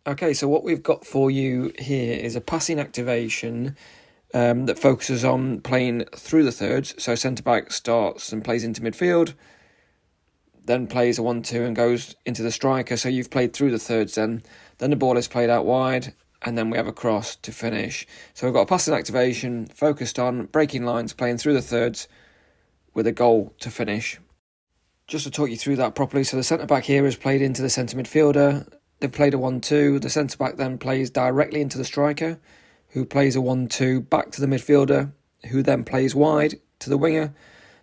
Okay, so what we've got for you here is a passing activation that focuses on playing through the thirds. So centre-back starts and plays into midfield, then plays a 1-2 and goes into the striker. So you've played through the thirds then the ball is played out wide, and then we have a cross to finish. So we've got a passing activation focused on breaking lines, playing through the thirds with a goal to finish. Just to talk you through that properly, so the centre-back here has played into the centre midfielder. They've played a 1-2. The centre-back then plays directly into the striker, who plays a 1-2 back to the midfielder, who then plays wide to the winger.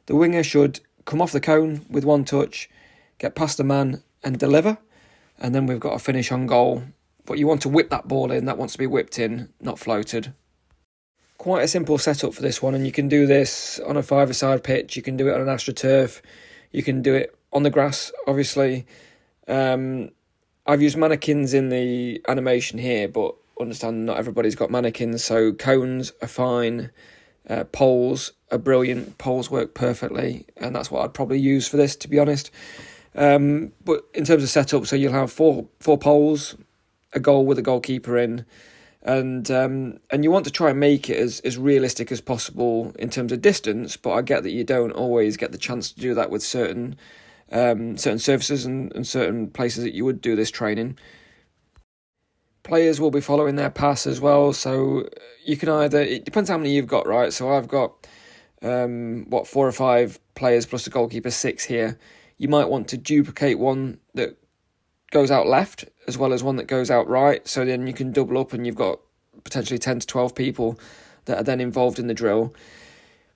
The winger should come off the cone with one touch, get past the man and deliver, and then we've got a finish on goal. But you want to whip that ball in, that wants to be whipped in, not floated. Quite a simple setup for this one, and you can do this on a five-a-side pitch, you can do it on an AstroTurf, you can do it on the grass, obviously. I've used mannequins in the animation here, but understand not everybody's got mannequins, so cones are fine, poles are brilliant, poles work perfectly, and that's what I'd probably use for this, to be honest. But in terms of setup, so you'll have four poles, a goal with a goalkeeper in, and you want to try and make it as realistic as possible in terms of distance, but I get that you don't always get the chance to do that with certain surfaces and certain places that you would do this training. Players will be following their pass as well, so you can either, it depends how many you've got, right? So I've got 4 or 5 players plus the goalkeeper, 6 here. You might want to duplicate one that goes out left as well as one that goes out right, so then you can double up and you've got potentially 10 to 12 people that are then involved in the drill.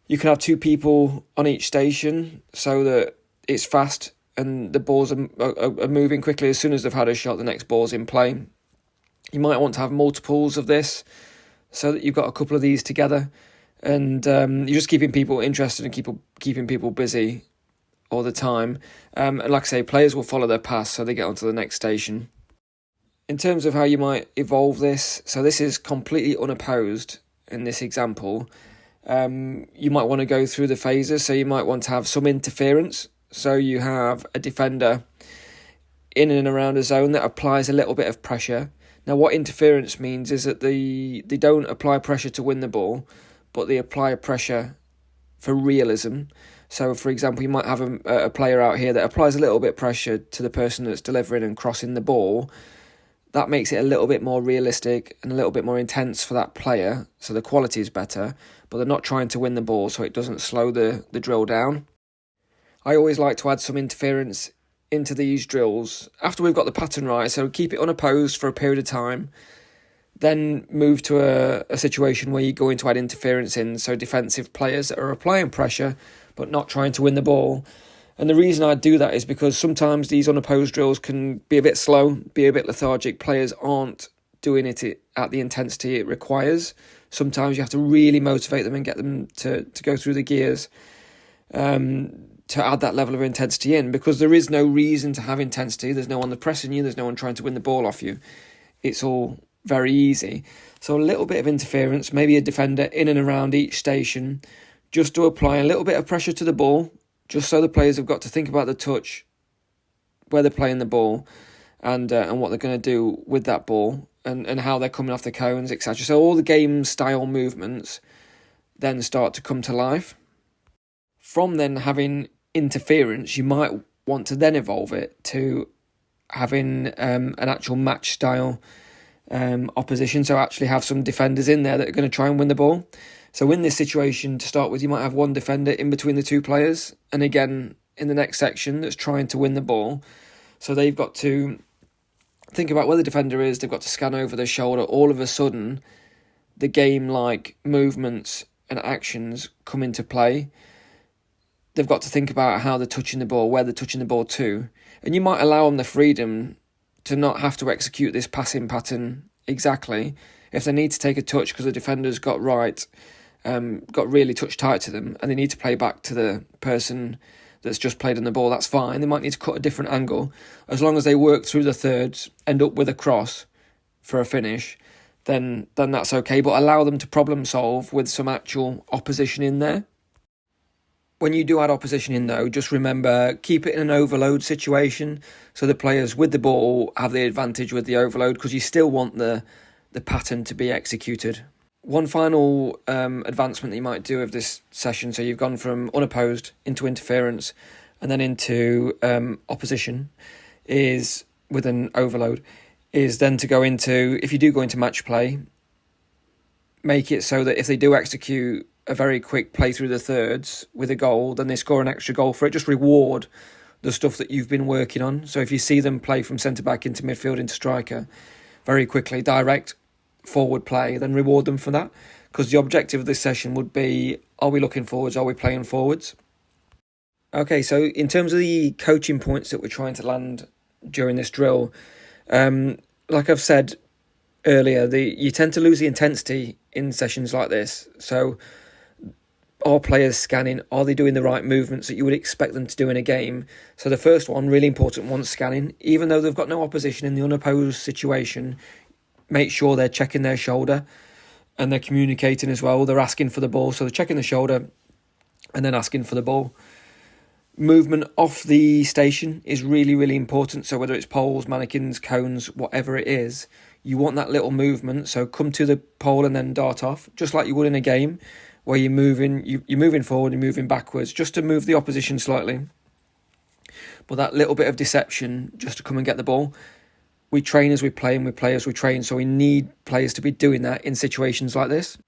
You can have 2 people on each station so that it's fast and the balls are moving quickly. As soon as they've had a shot, the next ball's in play. You might want to have multiples of this so that you've got a couple of these together, and you're just keeping people interested and keeping people busy all the time. And like I say, players will follow their pass so they get onto the next station. In terms of how you might evolve this, so this is completely unopposed in this example. You might want to go through the phases, so you might want to have some interference. So you have a defender in and around a zone that applies a little bit of pressure. Now, what interference means is that they don't apply pressure to win the ball, but they apply pressure for realism. So, for example, you might have a player out here that applies a little bit of pressure to the person that's delivering and crossing the ball. That makes it a little bit more realistic and a little bit more intense for that player, so the quality is better, but they're not trying to win the ball, so it doesn't slow the drill down. I always like to add some interference into these drills after we've got the pattern right, so keep it unopposed for a period of time, then move to a situation where you're going to add interference in, so defensive players that are applying pressure but not trying to win the ball. And the reason I do that is because sometimes these unopposed drills can be a bit slow, be a bit lethargic. Players aren't doing it at the intensity it requires. Sometimes you have to really motivate them and get them to go through the gears to add that level of intensity in, because there is no reason to have intensity. There's no one pressing you, there's no one trying to win the ball off you. It's all very easy. So a little bit of interference, maybe a defender in and around each station, just to apply a little bit of pressure to the ball, just so the players have got to think about the touch, where they're playing the ball, and what they're going to do with that ball, and how they're coming off the cones, etc. So all the game style movements then start to come to life. From then having interference, you might want to then evolve it to having an actual match style opposition, so actually have some defenders in there that are going to try and win the ball. So in this situation, to start with, you might have one defender in between the 2 players, and again in the next section that's trying to win the ball. So they've got to think about where the defender is, they've got to scan over their shoulder. All of a sudden, the game-like movements and actions come into play. They've got to think about how they're touching the ball, where they're touching the ball to. And you might allow them the freedom to not have to execute this passing pattern exactly. If they need to take a touch because the defender's got really touch tight to them, and they need to play back to the person that's just played on the ball, that's fine. They might need to cut a different angle. As long as they work through the thirds, end up with a cross for a finish, then that's okay. But allow them to problem solve with some actual opposition in there. When you do add opposition in, though, just remember, keep it in an overload situation, so the players with the ball have the advantage with the overload, because you still want the pattern to be executed. One final advancement that you might do of this session, so you've gone from unopposed into interference and then into opposition, is with an overload, is then to go into, if you do go into match play, make it so that if they do execute a very quick play through the thirds with a goal, then they score an extra goal for it. Just reward the stuff that you've been working on. So if you see them play from centre-back into midfield into striker very quickly, direct forward play, then reward them for that. Because the objective of this session would be, are we looking forwards? Are we playing forwards? Okay, so in terms of the coaching points that we're trying to land during this drill, like I've said earlier, you tend to lose the intensity in sessions like this. So are players scanning? Are they doing the right movements that you would expect them to do in a game? So the first one, really important one, scanning. Even though they've got no opposition in the unopposed situation, make sure they're checking their shoulder and they're communicating as well. They're asking for the ball. So they're checking the shoulder and then asking for the ball. Movement off the station is really, really important. So whether it's poles, mannequins, cones, whatever it is, you want that little movement. So come to the pole and then dart off, just like you would in a game, where you're moving forward and moving backwards, just to move the opposition slightly. But that little bit of deception, just to come and get the ball. We train as we play and we play as we train, so we need players to be doing that in situations like this.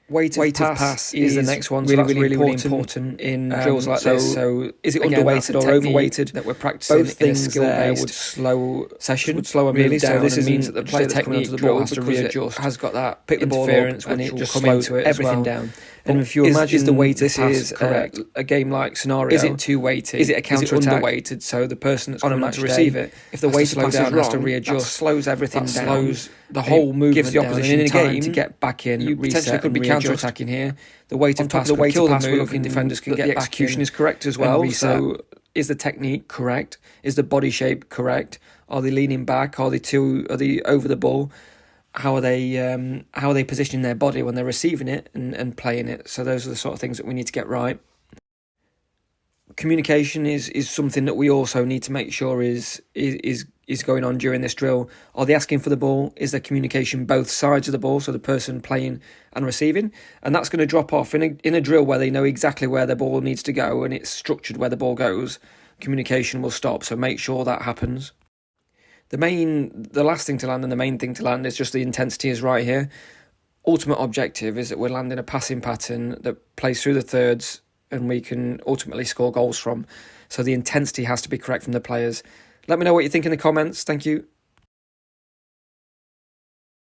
Weight of pass is the next one, so really important in drills like this. So is it underweighted or overweighted that we're practicing? Both things there would slow session, would slow a move down. So this means that the player that's coming onto the ball has to readjust, has got that pick the ball up, and it just slows everything down. And if you imagine the weight this is correct, a game like scenario, is it too weighted? Is it a counter attack? Underweighted, so the person that's on a match to receive it, if the weight slows down, has to readjust, slows everything down, slows the whole movement, gives the opposition time to get back in. You potentially could be counter attacking here. The weight of pass, the weight of pass, looking defenders can get back in. The execution is correct as well. So is the technique correct? Is the body shape correct? Are they leaning back? Are they over the ball? How are they positioning their body when they're receiving it and playing it? So those are the sort of things that we need to get right. Communication is something that we also need to make sure is going on during this drill. Are they asking for the ball? Is there communication both sides of the ball, so the person playing and receiving? And that's going to drop off in a drill where they know exactly where the ball needs to go and it's structured where the ball goes. Communication will stop, so make sure that happens. The last thing to land and the main thing to land is just the intensity is right here. Ultimate objective is that we're landing a passing pattern that plays through the thirds and we can ultimately score goals from. So the intensity has to be correct from the players. Let me know what you think in the comments. Thank you.